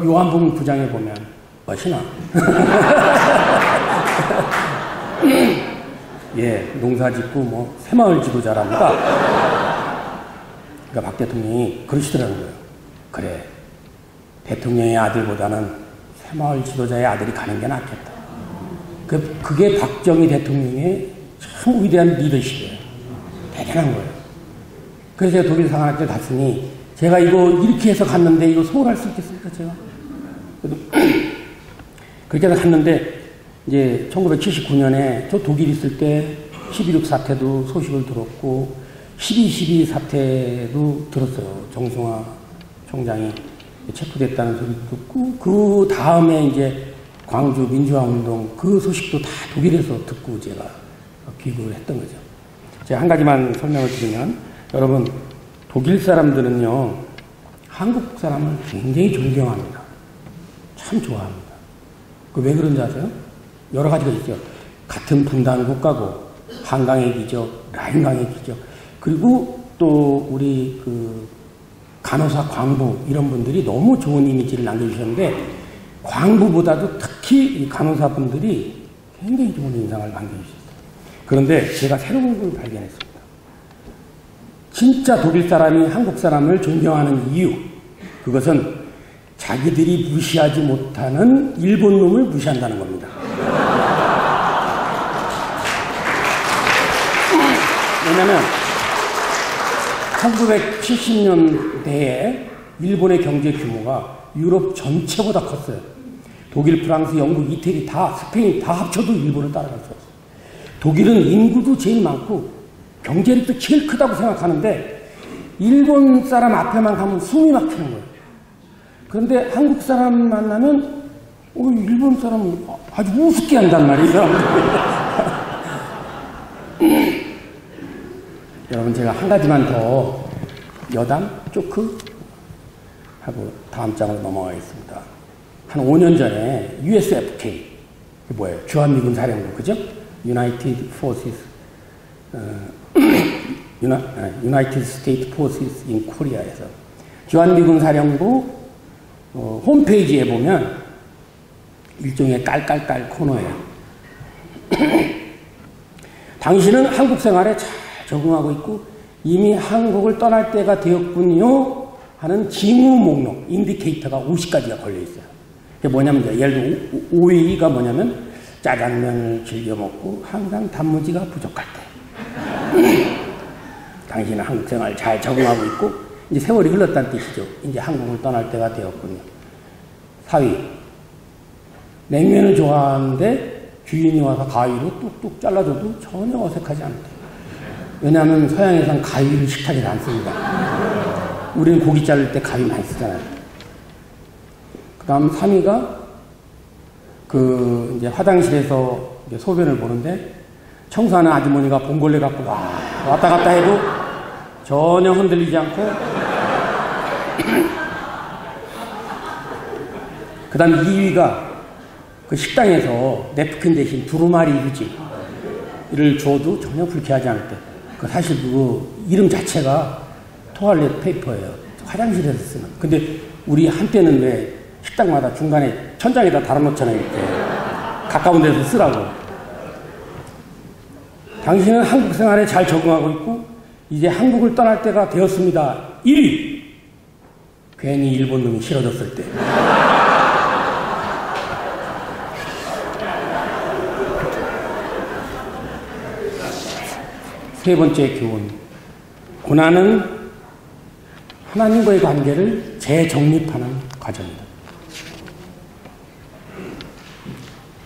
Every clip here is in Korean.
요한복음 9장에 보면 멋이나 예, 농사 짓고 뭐 새마을 지도자랍니다. 그러니까 박 대통령이 그러시더라는 거예요. 그래, 대통령의 아들보다는 새마을 지도자의 아들이 가는 게 낫겠다. 그게 박정희 대통령의 참 위대한 리더십이에요. 대단한 거예요. 그래서 제가 독일 상하학교 갔으니 제가 이거 이렇게 해서 갔는데 이거 소홀할 수 있겠습니까, 제가? 그렇게 해서 갔는데 이제 1979년에 저 독일 있을 때 12.6 사태도 소식을 들었고 12.12 사태도 들었어요. 정승화 총장이 체포됐다는 소리도 듣고 그 다음에 이제 광주 민주화운동 그 소식도 다 독일에서 듣고 제가 귀국을 했던 거죠. 제가 한 가지만 설명을 드리면 여러분 독일 사람들은요 한국 사람을 굉장히 존경합니다. 참 좋아합니다. 그 왜 그런지 아세요? 여러 가지가 있죠. 같은 분단 국가고 한강의 기적, 라인강의 기적, 그리고 또 우리 그 간호사 광부 이런 분들이 너무 좋은 이미지를 남겨주셨는데 광부보다도 특히 이 간호사분들이 굉장히 좋은 인상을 남겨주셨어요. 그런데 제가 새로운 걸 발견했습니다. 진짜 독일 사람이 한국 사람을 존경하는 이유, 그것은 자기들이 무시하지 못하는 일본 놈을 무시한다는 겁니다. 왜냐면 1970년대에 일본의 경제 규모가 유럽 전체보다 컸어요. 독일, 프랑스, 영국, 이태리 다, 스페인 다 합쳐도 일본을 따라갈 수 없어요. 독일은 인구도 제일 많고 경제력도 제일 크다고 생각하는데 일본 사람 앞에만 가면 숨이 막히는 거예요. 그런데 한국 사람 만나면 일본 사람은 아주 우습게 한단 말이에요. 여러분 제가 한 가지만 더 여담, 쪼크 하고 다음 장으로 넘어가겠습니다. 한 5년 전에 USFK, 뭐예요? 주한미군 사령부, 그죠? United Forces, United States Forces in Korea에서 주한미군 사령부 홈페이지에 보면 일종의 깔깔깔 코너예요. 당신은 한국 생활에 잘 적응하고 있고 이미 한국을 떠날 때가 되었군요 하는 징후 목록, 인디케이터가 50가지가 걸려 있어요. 그게 뭐냐면 예를 들어 5위가 뭐냐면 짜장면을 즐겨 먹고 항상 단무지가 부족할 때. 당신은 한국 생활 잘 적응하고 있고 이제 세월이 흘렀다는 뜻이죠. 이제 한국을 떠날 때가 되었군요. 4위. 냉면을 좋아하는데 주인이 와서 가위로 뚝뚝 잘라줘도 전혀 어색하지 않대. 왜냐하면 서양에선 가위를 식탁에 안 씁니다. 우리는 고기 자를 때 가위 많이 쓰잖아요. 그 다음 3위가 이제 화장실에서 이제 소변을 보는데 청소하는 아주머니가 봉골레 갖고 왔다 갔다 해도 전혀 흔들리지 않고 그 다음 2위가 그 식당에서 냅킨 대신 두루마리 휴지를 줘도 전혀 불쾌하지 않을 때. 사실 그 이름 자체가 토일렛 페이퍼예요. 화장실에서 쓰는. 근데 우리 한때는 왜 식당마다 중간에 천장에다 달아놓잖아요. 이렇게. 가까운 데서 쓰라고. 당신은 한국 생활에 잘 적응하고 있고 이제 한국을 떠날 때가 되었습니다. 1위. 괜히 일본 놈이 싫어졌을 때. 세 번째 교훈. 고난은 하나님과의 관계를 재정립하는 과정입니다.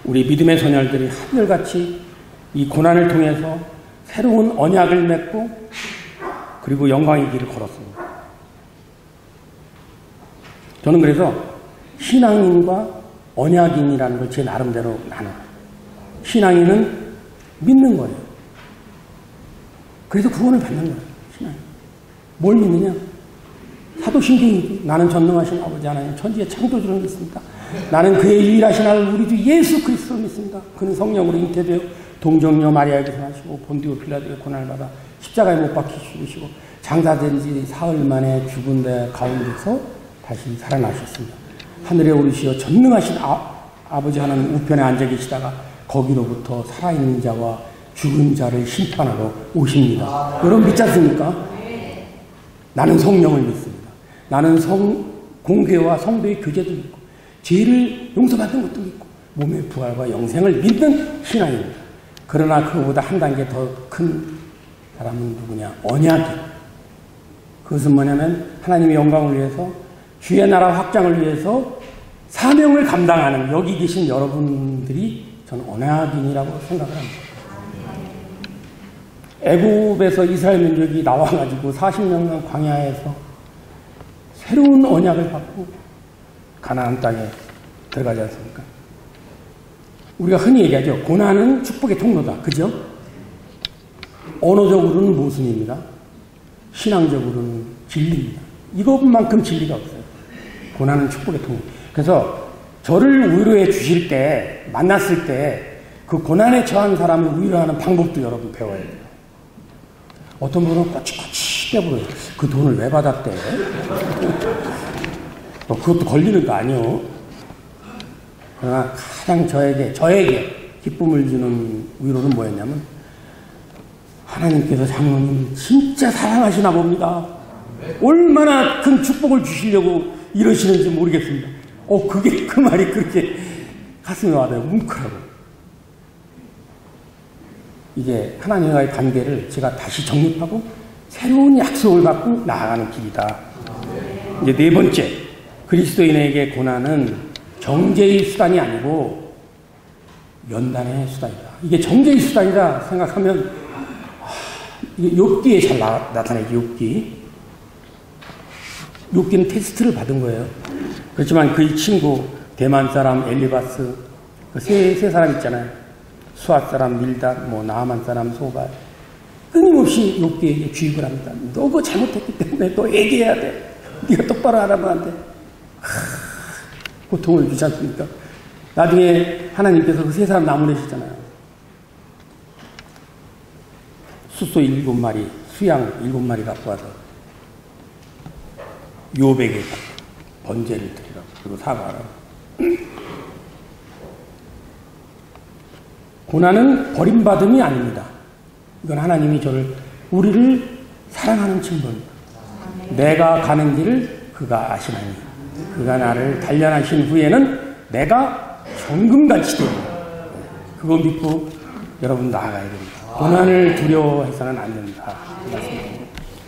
우리 믿음의 소녀들이 한결같이 이 고난을 통해서 새로운 언약을 맺고 그리고 영광의 길을 걸었습니다. 저는 그래서 신앙인과 언약인이라는 걸 제 나름대로 나눠요. 신앙인은 믿는 거예요. 그래서 구원을 받는 거예요. 신앙인. 뭘 믿느냐? 사도신경이지. 나는 전능하신 아버지 하나님 천지의 창조주를 믿습니다. 나는 그의 유일하신 아들 우리 주 예수 그리스도를 믿습니다. 그는 성령으로 잉태되어 동정녀 마리아에게 태어나시고 본디오 빌라도의 고난을 받아 십자가에 못 박혀 죽으시고 장사된 지 사흘 만에 죽은 데 가운데서 다시 살아나셨습니다. 하늘에 오르시어 전능하신 아버지 하나님 우편에 앉아 계시다가 거기로부터 살아있는 자와 죽은 자를 심판하러 오십니다. 여러분 믿지 않습니까? 나는 성령을 믿습니다. 나는 공회와 성도의 교제도 믿고 죄를 용서받는 것도 믿고 몸의 부활과 영생을 믿는 신앙입니다. 그러나 그보다 한 단계 더 큰 사람은 누구냐? 언약이. 그것은 뭐냐면 하나님의 영광을 위해서 주의 나라 확장을 위해서 사명을 감당하는 여기 계신 여러분들이 저는 언약인이라고 생각을 합니다. 애굽에서 이스라엘 민족이 나와가지고 40년간 광야에서 새로운 언약을 받고 가나안 땅에 들어가지 않습니까? 우리가 흔히 얘기하죠. 고난은 축복의 통로다. 그죠? 언어적으로는 모순입니다. 신앙적으로는 진리입니다. 이것만큼 진리가 없어요. 고난은 축복의 통로. 그래서 저를 위로해 주실 때, 만났을 때 그 고난에 처한 사람을 위로하는 방법도 여러분 배워야 돼요. 어떤 분은 꼬치꼬치 떼버려요. 그 돈을 왜 받았대? 그것도 걸리는 거 아니요. 그러나 가장 저에게 기쁨을 주는 위로는 뭐였냐면 하나님께서 장로님 진짜 사랑하시나 봅니다. 얼마나 큰 축복을 주시려고 이러시는지 모르겠습니다. 그 말이 그렇게 가슴에 와닿아요. 뭉클하고. 이게 하나님과의 관계를 제가 다시 정립하고 새로운 약속을 갖고 나아가는 길이다. 이제 네 번째, 그리스도인에게 고난은 정죄의 수단이 아니고 연단의 수단이다. 이게 정죄의 수단이다 생각하면 이게 욥기에 잘 나타나죠. 욥기는 테스트를 받은 거예요. 그렇지만 그의 친구 대만 사람 엘리바스 그 세 사람 있잖아요. 수앗 사람 밀닷, 나아만 사람 소발 끊임없이 욥기에게 주입을 합니다. 너 그거 잘못했기 때문에 너 얘기해야 돼. 네가 똑바로 하라면 안 돼. 고통을 주지 않습니까? 나중에 하나님께서 그 세 사람 나무내시잖아요. 숫소 7마리, 수양 7마리 갖고 와서 욥에게 번제를 드리라고 그리고 사과하라고. 고난은 버림받음이 아닙니다. 이건 하나님이 우리를 사랑하는 증거입니다. 내가 가는 길을 그가 아시나니 그가 나를 단련하신 후에는 내가 정금같이 되리라. 그거 믿고 여러분 나아가야 됩니다. 고난을 두려워해서는 안 된다.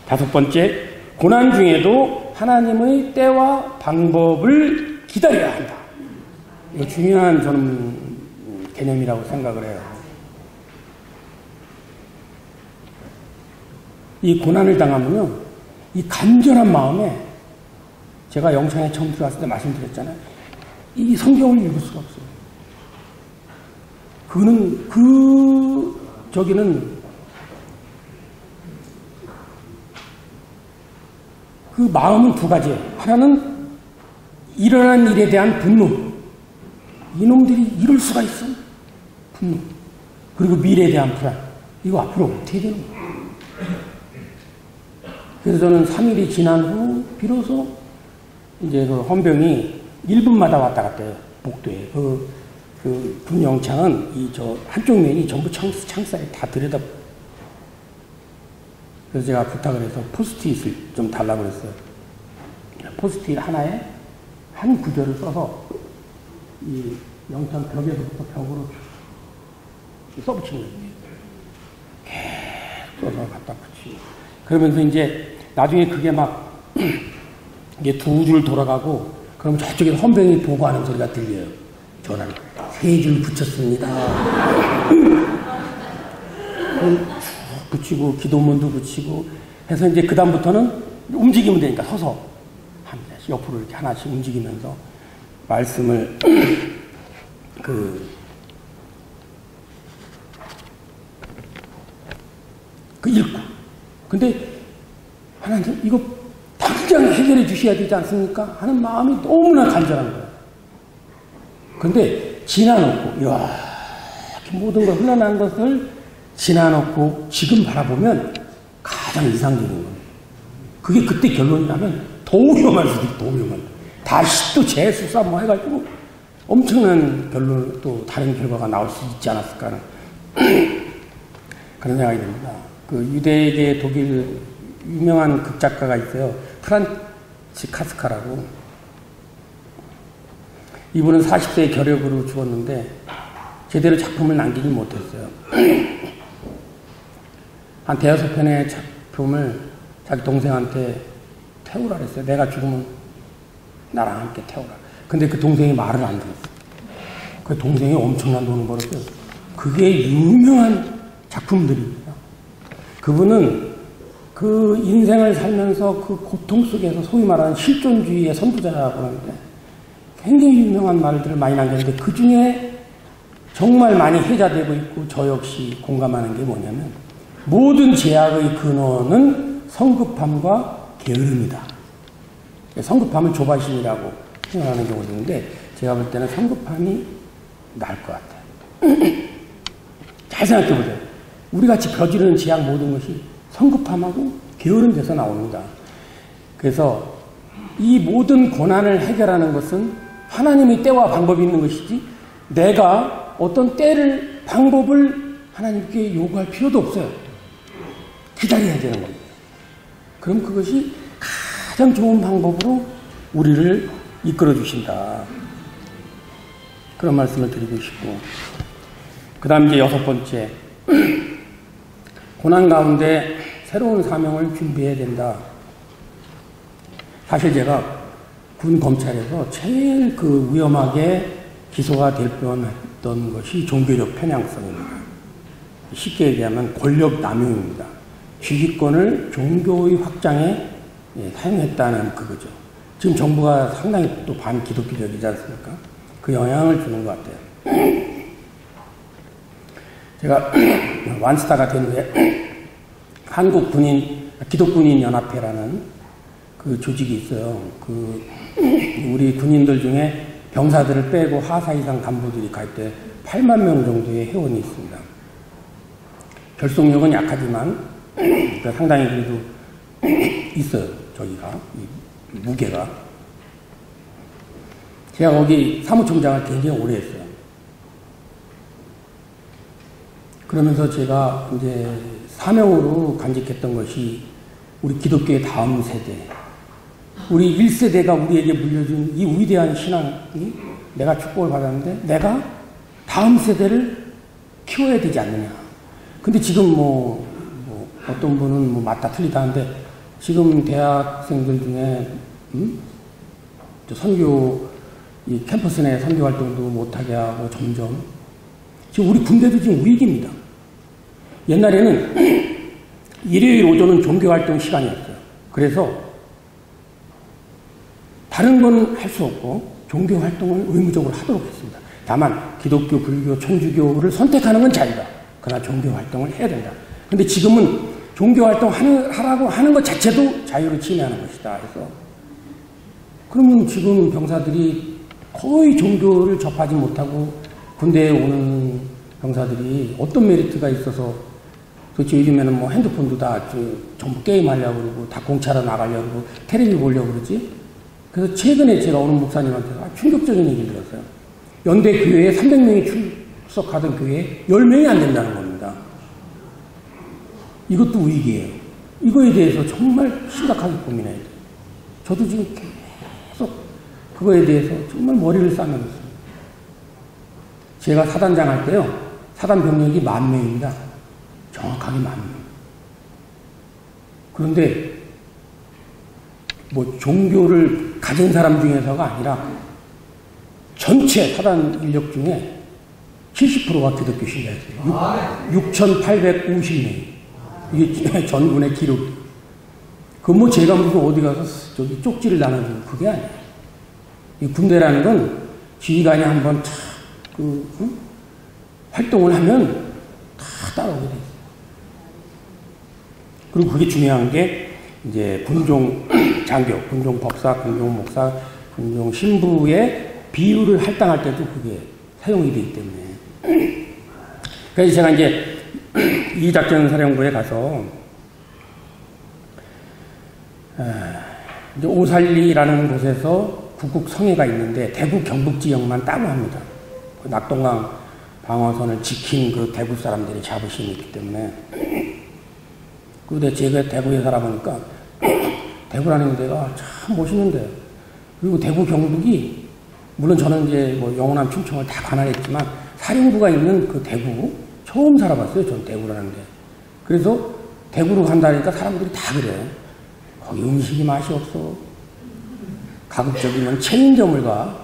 다섯 번째, 고난 중에도 하나님의 때와 방법을 기다려야 한다. 이거 중요한 저는 개념이라고 생각을 해요. 이 고난을 당하면요, 이 간절한 마음에 제가 영창에 처음 들어왔을 때 말씀드렸잖아요. 이 성경을 읽을 수가 없어요. 그 마음은 두 가지예요. 하나는 일어난 일에 대한 분노. 이놈들이 이럴 수가 있어. 분노. 그리고 미래에 대한 불안. 이거 앞으로 어떻게 되는 거야? 그래서 저는 3일이 지난 후 비로소 이제 그 헌병이 1분마다 왔다 갔다 해요. 복도에. 그 분영창은 한쪽 면이 전부 창살에 다 들여다. 그래서 제가 부탁을 해서 포스트잇을 좀 달라고 그랬어요. 포스트잇 하나에 한 구절을 써서 이 영창 벽에서부터 벽으로 써붙이는 거예요. 계속 써서 갖다 붙이고. 그러면서 이제 나중에 그게 막 이게 두 줄 돌아가고 그러면 저쪽에서 헌병이 보고하는 소리가 들려요. 전화를. 3줄 붙였습니다. 붙이고 기도문도 붙이고 해서 이제 그다음부터는 움직이면 되니까 서서 합니다. 옆으로 이렇게 하나씩 움직이면서 말씀을 읽고. 근데 하나님 이거 당장 해결해 주셔야 되지 않습니까? 하는 마음이 너무나 간절한 거예요. 근데 지나놓고 이렇게 모든 걸 흘러난 것을 지나놓고 지금 바라보면 가장 이상적인 거예요. 그게 그때 결론이 나면 더 위험할 수도 있고, 더 위험한 거예요. 다시 또 재수사 뭐 해가지고 엄청난 결론, 또 다른 결과가 나올 수 있지 않았을까 하는 그런 생각이 듭니다. 그 유대계 독일 유명한 극작가가 있어요. 프란츠 카프카라고. 이분은 40세에 결핵으로 죽었는데 제대로 작품을 남기지 못했어요. 한 대여섯 편의 작품을 자기 동생한테 태우라 그랬어요. 내가 죽으면 나랑 함께 태우라. 근데 그 동생이 말을 안 들었어요. 그 동생이 엄청난 돈을 벌었어요. 그게 유명한 작품들입니다. 그분은 그 인생을 살면서 그 고통 속에서 소위 말하는 실존주의의 선두자라고 하는데 굉장히 유명한 말들을 많이 남겼는데 그 중에 정말 많이 회자되고 있고 저 역시 공감하는 게 뭐냐면 모든 제약의 근원은 성급함과 게으름이다. 성급함을 조바심이라고 생각하는 경우도 있는데 제가 볼 때는 성급함이 나을 것 같아요. 잘 생각해 보세요. 우리같이 저지르는 제약 모든 것이 성급함하고 게으른 데서 나옵니다. 그래서 이 모든 고난을 해결하는 것은 하나님의 때와 방법이 있는 것이지 내가 어떤 때를 방법을 하나님께 요구할 필요도 없어요. 기다려야 되는 겁니다. 그럼 그것이 가장 좋은 방법으로 우리를 이끌어 주신다. 그런 말씀을 드리고 싶고 그 다음 이제 여섯 번째 고난 가운데 새로운 사명을 준비해야 된다. 사실 제가 군 검찰에서 제일 그 위험하게 기소가 될 뻔했던 것이 종교적 편향성입니다. 쉽게 얘기하면 권력 남용입니다. 지휘권을 종교의 확장에 사용했다는 그거죠. 지금 정부가 상당히 또 반기독교적이지 않습니까? 그 영향을 주는 것 같아요. 제가 완스타가 된 후에 한국 기독군인 연합회라는 그 조직이 있어요. 그 우리 군인들 중에 병사들을 빼고 하사 이상 간부들이 가입돼 8만 명 정도의 회원이 있습니다. 결속력은 약하지만 상당히 그래도 있어요. 저기가 무게가. 제가 거기 사무총장을 굉장히 오래 했어요. 그러면서 제가 이제 사명으로 간직했던 것이 우리 기독교의 다음 세대, 우리 1세대가 우리에게 물려준 이 위대한 신앙이 내가 축복을 받았는데 내가 다음 세대를 키워야 되지 않느냐. 근데 지금 뭐 어떤 분은 뭐 맞다 틀리다 하는데 지금 대학생들 중에 선교 이 캠퍼스 내 선교 활동도 못하게 하고 점점 지금 우리 군대도 지금 위기입니다. 옛날에는 일요일 오전은 종교활동 시간이었어요. 그래서 다른 건 할 수 없고 종교활동을 의무적으로 하도록 했습니다. 다만 기독교, 불교, 천주교를 선택하는 건 자유다. 그러나 종교활동을 해야 된다. 근데 지금은 종교활동 하라고 하는 것 자체도 자유를 침해하는 것이다. 그래서 그러면 지금 병사들이 거의 종교를 접하지 못하고 군대에 오는 병사들이 어떤 메리트가 있어서 도대체 요즘에는 뭐 핸드폰도 다 전부 게임하려고 그러고 다 공차로 나가려고 그러고 텔레비 보려고 그러지. 그래서 최근에 제가 어느 목사님한테 충격적인 얘기를 들었어요. 연대 교회에 300명이 출석하던 교회에 10명이 안 된다는 겁니다. 이것도 위기예요. 이거에 대해서 정말 심각하게 고민해야 돼요. 저도 지금 계속 그거에 대해서 정말 머리를 싸매고 있습니다. 제가 사단장 할 때요. 사단 병력이 10,000명입니다. 정확하게 10,000명. 그런데 뭐 종교를 가진 사람 중에서가 아니라 전체 사단 인력 중에 70%가 기독교 신자였어요. 6,850명. 이게 전군의 기록. 그 뭐 제가 무슨 어디 가서 저기 쪽지를 나눠주고 그게 아니에요. 이 군대라는 건 지휘관이 한번 활동을 하면 다 따라오게 돼 있어요. 그리고 그게 중요한 게 이제 군종 장교, 군종 법사, 군종 목사, 군종 신부의 비율을 할당할 때도 그게 사용이 되기 때문에. 그래서 제가 이제 이 작전사령부에 가서 이제 오살리라는 곳에서 구국 성해가 있는데 대구 경북 지역만 따로 합니다. 그 낙동강 방어선을 지킨 그 대구 사람들이 자부심이 있기 때문에. 그런데 제가 대구에 살아보니까 대구라는 데가 참 멋있는데요. 그리고 대구 경북이 물론 저는 이제 뭐 영호남 충청을 다 관할했지만 사령부가 있는 그 대구 처음 살아봤어요. 전 대구라는 데. 그래서 대구로 간다니까 사람들이 다 그래요. 거기 음식이 맛이 없어. 가급적이면 체인점을 가.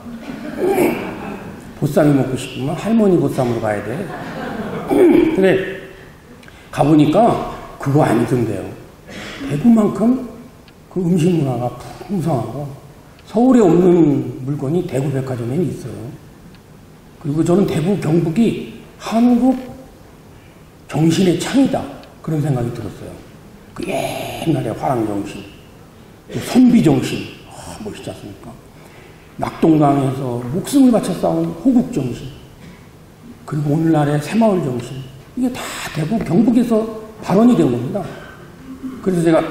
보쌈이 먹고 싶으면 할머니 보쌈으로 가야 돼. 근데 가보니까 그거 아니던데요. 대구만큼 그 음식 문화가 풍성하고 서울에 없는 물건이 대구 백화점에 있어요. 그리고 저는 대구 경북이 한국 정신의 창이다. 그런 생각이 들었어요. 그 옛날에 화랑정신, 선비정신, 멋있지 않습니까? 낙동강에서 목숨을 바쳐 싸운 호국정신, 그리고 오늘날의 새마을정신, 이게 다 대구 경북에서 발원이 된 겁니다. 그래서 제가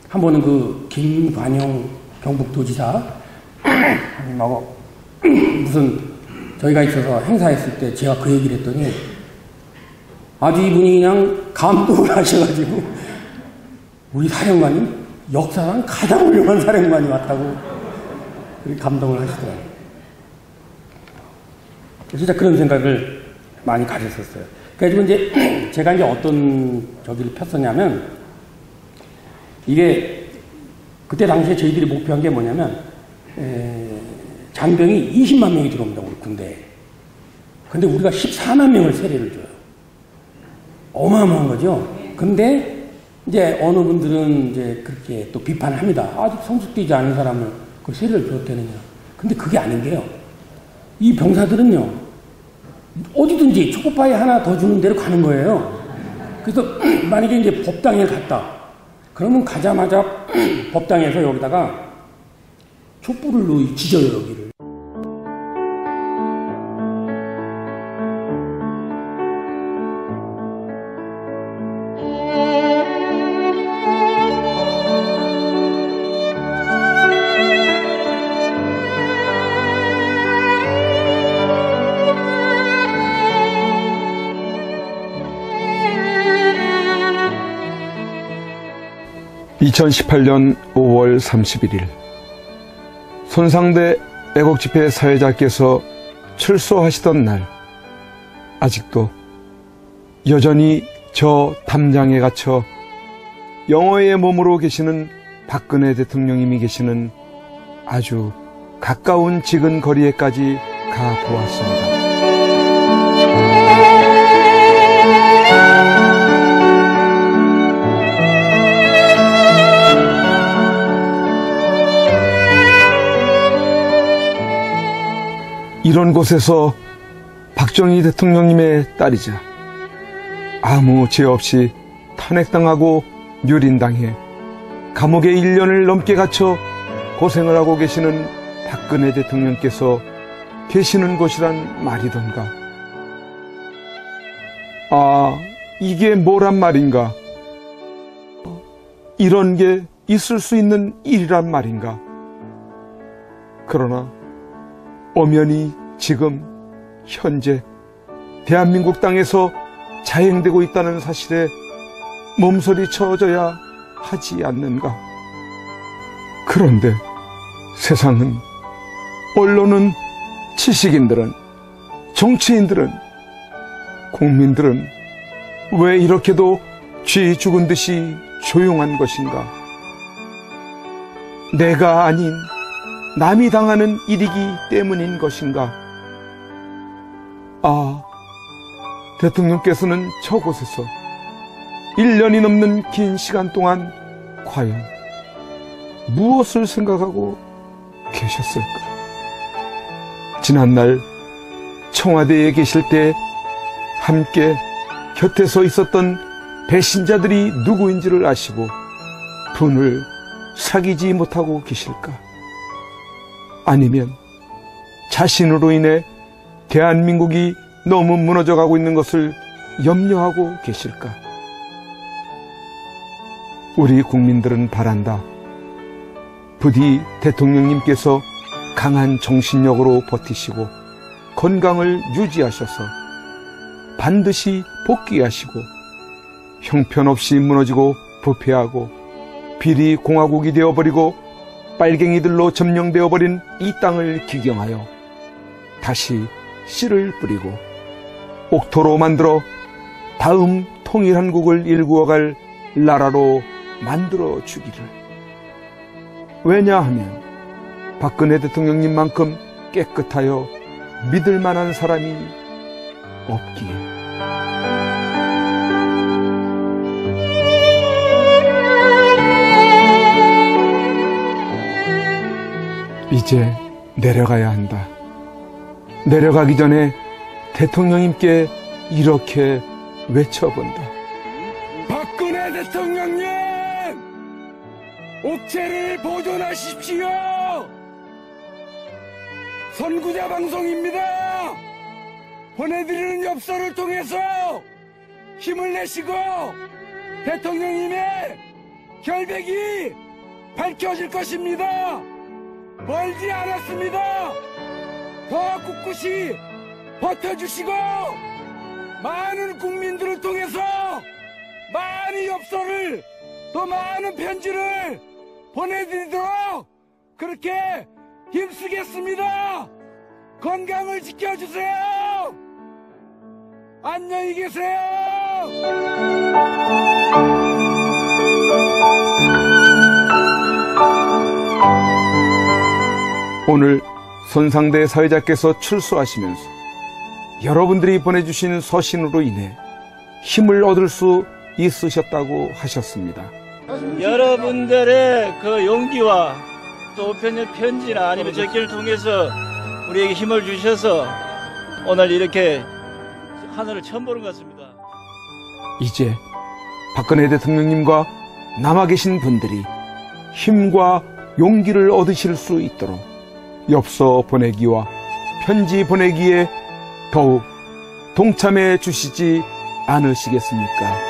한 번은 그 김관영 경북도지사 하고 무슨 저희가 있어서 행사했을 때 제가 그 얘기를 했더니 아주 이분이 그냥 감동을 하셔가지고 우리 사령관이 역사상 가장 훌륭한 사령관이 왔다고 그렇게 감동을 하시더라고요. 진짜 그런 생각을 많이 가졌었어요. 그래가지고 이제 제가 이제 어떤 저기를 폈었냐면 이게 그때 당시에 저희들이 목표한 게 뭐냐면 장병이 20만 명이 들어옵니다. 우리 군대에. 근데 우리가 14만 명을 세례를 줘요. 어마어마한 거죠. 근데 이제 어느 분들은 이제 그렇게 또 비판을 합니다. 아직 성숙되지 않은 사람을 그 세례를 줘도 되느냐. 근데 그게 아닌 게요. 이 병사들은요, 어디든지 초코파이 하나 더 주는 대로 가는 거예요. 그래서 만약에 이제 법당에 갔다. 그러면 가자마자 법당에서 여기다가 촛불을 지져요, 여기를. (2018년 5월 31일) 손상대 애국집회 사회자께서 출소하시던 날, 아직도 여전히 저 담장에 갇혀 영어의 몸으로 계시는 박근혜 대통령님이 계시는 아주 가까운 지근 거리에까지 가보았습니다. 이런 곳에서 박정희 대통령님의 딸이자 아무 죄 없이 탄핵당하고 유린당해 감옥에 1년을 넘게 갇혀 고생을 하고 계시는 박근혜 대통령께서 계시는 곳이란 말이던가. 아, 이게 뭐란 말인가? 이런 게 있을 수 있는 일이란 말인가? 그러나 엄연히 지금 현재 대한민국 땅에서 자행되고 있다는 사실에 몸서리 쳐줘야 하지 않는가? 그런데 세상은, 언론은, 지식인들은, 정치인들은, 국민들은 왜 이렇게도 쥐 죽은 듯이 조용한 것인가? 내가 아닌 남이 당하는 일이기 때문인 것인가? 아, 대통령께서는 저곳에서 1년이 넘는 긴 시간 동안 과연 무엇을 생각하고 계셨을까? 지난날 청와대에 계실 때 함께 곁에서 있었던 배신자들이 누구인지를 아시고 분을 사귀지 못하고 계실까? 아니면 자신으로 인해 대한민국이 너무 무너져가고 있는 것을 염려하고 계실까? 우리 국민들은 바란다. 부디 대통령님께서 강한 정신력으로 버티시고 건강을 유지하셔서 반드시 복귀하시고 형편없이 무너지고 부패하고 비리 공화국이 되어버리고 빨갱이들로 점령되어버린 이 땅을 기경하여 다시 씨를 뿌리고 옥토로 만들어 다음 통일한국을 일구어갈 나라로 만들어 주기를. 왜냐하면 박근혜 대통령님만큼 깨끗하여 믿을 만한 사람이 없기에. 이제 내려가야 한다. 내려가기 전에 대통령님께 이렇게 외쳐본다. 박근혜 대통령님! 옥체를 보존하십시오! 선구자 방송입니다! 보내드리는 엽서를 통해서 힘을 내시고 대통령님의 결백이 밝혀질 것입니다! 멀지 않았습니다! 더 꿋꿋이 버텨주시고 많은 국민들을 통해서 많은 엽서를 더 많은 편지를 보내드리도록 그렇게 힘쓰겠습니다. 건강을 지켜주세요. 안녕히 계세요. 오늘 손상대 사회자께서 출소하시면서 여러분들이 보내주신 서신으로 인해 힘을 얻을 수 있으셨다고 하셨습니다. 여러분들의 그 용기와 또 우편의 편지나 아니면 적기를 통해서 우리에게 힘을 주셔서 오늘 이렇게 하늘을 처음 보는 것 같습니다. 이제 박근혜 대통령님과 남아 계신 분들이 힘과 용기를 얻으실 수 있도록 엽서 보내기와 편지 보내기에 더욱 동참해 주시지 않으시겠습니까?